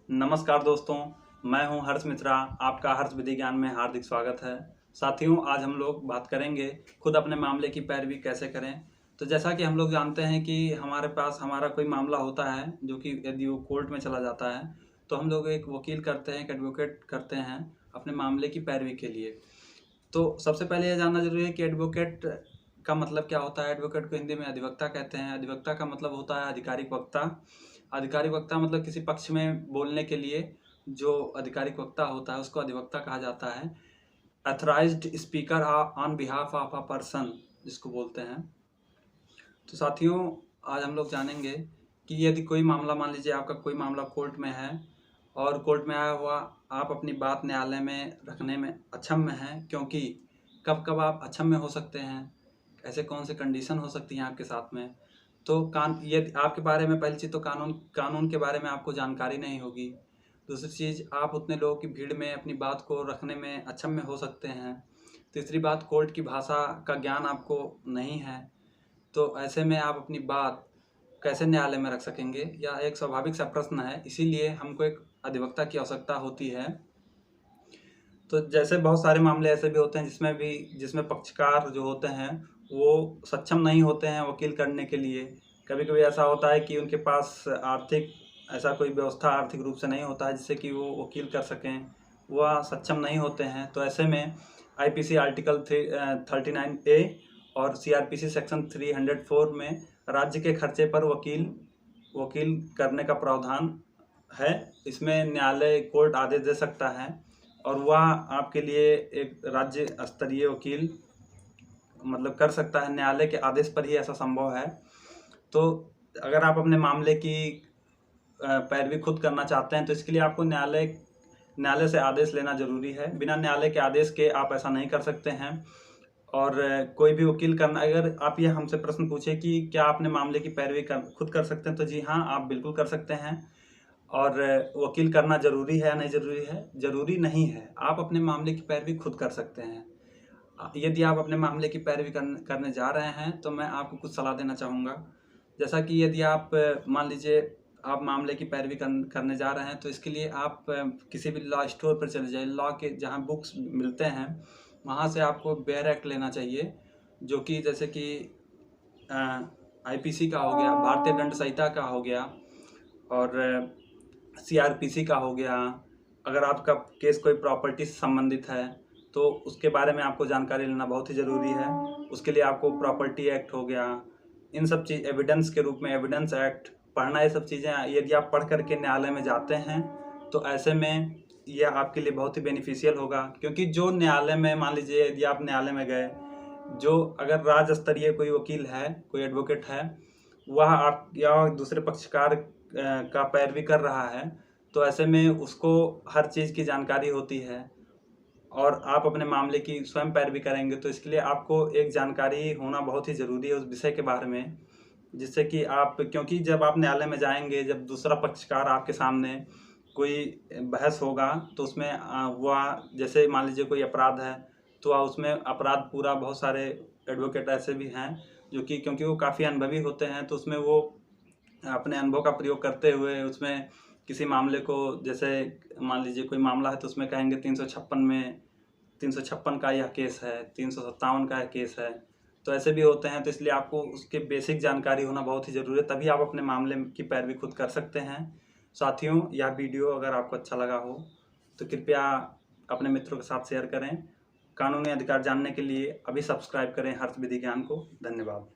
नमस्कार दोस्तों, मैं हूं हर्ष मिश्रा। आपका हर्ष विधि ज्ञान में हार्दिक स्वागत है। साथियों, आज हम लोग बात करेंगे खुद अपने मामले की पैरवी कैसे करें। तो जैसा कि हम लोग जानते हैं कि हमारे पास हमारा कोई मामला होता है जो कि यदि वो कोर्ट में चला जाता है तो हम लोग एक वकील करते हैं, एक एडवोकेट करते हैं अपने मामले की पैरवी के लिए। तो सबसे पहले यह जानना जरूरी है कि एडवोकेट का मतलब क्या होता है। एडवोकेट को हिंदी में अधिवक्ता कहते हैं। अधिवक्ता का मतलब होता है आधिकारिक वक्ता। आधिकारिक वक्ता मतलब किसी पक्ष में बोलने के लिए जो आधिकारिक वक्ता होता है उसको अधिवक्ता कहा जाता है। Authorised speaker on behalf of a person जिसको बोलते हैं। तो साथियों, आज हम लोग जानेंगे कि यदि कोई मामला, मान लीजिए आपका कोई मामला कोर्ट में है और कोर्ट में आया हुआ आप अपनी बात न्यायालय में रखने में अक्षम में हैं, क्योंकि कब कब आप अक्षम में हो सकते हैं, ऐसे कौन से कंडीशन हो सकती हैं आपके साथ में। तो ये आपके बारे में, पहली चीज़ तो कानून के बारे में आपको जानकारी नहीं होगी। दूसरी चीज़, आप उतने लोगों की भीड़ में अपनी बात को रखने में अक्षम में हो सकते हैं। तीसरी बात, कोर्ट की भाषा का ज्ञान आपको नहीं है। तो ऐसे में आप अपनी बात कैसे न्यायालय में रख सकेंगे, यह एक स्वाभाविक सा प्रश्न है। इसीलिए हमको एक अधिवक्ता की आवश्यकता होती है। तो जैसे बहुत सारे मामले ऐसे भी होते हैं जिसमें पक्षकार जो होते हैं वो सक्षम नहीं होते हैं वकील करने के लिए। कभी कभी ऐसा होता है कि उनके पास आर्थिक ऐसा कोई व्यवस्था आर्थिक रूप से नहीं होता है जिससे कि वो वकील कर सकें, वह सक्षम नहीं होते हैं। तो ऐसे में आईपीसी आर्टिकल 39A और सीआरपीसी सेक्शन 304 में राज्य के खर्चे पर वकील करने का प्रावधान है। इसमें न्यायालय कोर्ट आदेश दे सकता है और वह आपके लिए एक राज्य स्तरीय वकील मतलब कर सकता है। न्यायालय के आदेश पर ही ऐसा संभव है। तो अगर आप अपने मामले की पैरवी खुद करना चाहते हैं तो इसके लिए आपको न्यायालय से आदेश लेना जरूरी है। बिना न्यायालय के आदेश के आप ऐसा नहीं कर सकते हैं। और कोई भी वकील करना, अगर आप ये हमसे प्रश्न पूछे कि क्या आपने मामले की पैरवी खुद कर सकते हैं, तो जी हाँ, आप बिल्कुल कर सकते हैं। और वकील करना ज़रूरी है या नहीं ज़रूरी है? ज़रूरी नहीं है। आप अपने मामले की पैरवी खुद कर सकते हैं। यदि आप अपने मामले की पैरवी करने जा रहे हैं तो मैं आपको कुछ सलाह देना चाहूँगा। जैसा कि यदि आप मान लीजिए आप मामले की पैरवी करने जा रहे हैं तो इसके लिए आप किसी भी लॉ स्टोर पर चले जाइए। लॉ के जहाँ बुक्स मिलते हैं वहाँ से आपको बेयर एक्ट लेना चाहिए, जो कि जैसे कि आईपीसी का हो गया, भारतीय दंड संहिता का हो गया, और सीआरपीसी का हो गया। अगर आपका केस कोई प्रॉपर्टी से संबंधित है तो उसके बारे में आपको जानकारी लेना बहुत ही ज़रूरी है। उसके लिए आपको प्रॉपर्टी एक्ट हो गया, इन सब चीज़ एविडेंस के रूप में एविडेंस एक्ट पढ़ना। ये सब चीज़ें यदि आप पढ़ करके न्यायालय में जाते हैं तो ऐसे में यह आपके लिए बहुत ही बेनिफिशियल होगा। क्योंकि जो न्यायालय में, मान लीजिए यदि आप न्यायालय में गए, जो अगर राज्य स्तरीय कोई वकील है, कोई एडवोकेट है, वह आप या दूसरे पक्षकार का पैरवी कर रहा है, तो ऐसे में उसको हर चीज़ की जानकारी होती है और आप अपने मामले की स्वयं पैरवी करेंगे। तो इसके लिए आपको एक जानकारी होना बहुत ही ज़रूरी है उस विषय के बारे में, जिससे कि आप, क्योंकि जब आप न्यायालय में जाएंगे, जब दूसरा पक्षकार आपके सामने कोई बहस होगा तो उसमें वह, जैसे मान लीजिए कोई अपराध है तो उसमें अपराध पूरा, बहुत सारे एडवोकेट ऐसे भी हैं जो कि क्योंकि वो काफ़ी अनुभवी होते हैं तो उसमें वो अपने अनुभव का प्रयोग करते हुए उसमें किसी मामले को, जैसे मान लीजिए कोई मामला है तो उसमें कहेंगे 356 में 356 का यह केस है, 357 का यह केस है। तो ऐसे भी होते हैं। तो इसलिए आपको उसके बेसिक जानकारी होना बहुत ही ज़रूरी है, तभी आप अपने मामले की पैरवी खुद कर सकते हैं। साथियों, यह वीडियो अगर आपको अच्छा लगा हो तो कृपया अपने मित्रों के साथ शेयर करें। कानूनी अधिकार जानने के लिए अभी सब्सक्राइब करें हर्ष विधि ज्ञान को। धन्यवाद।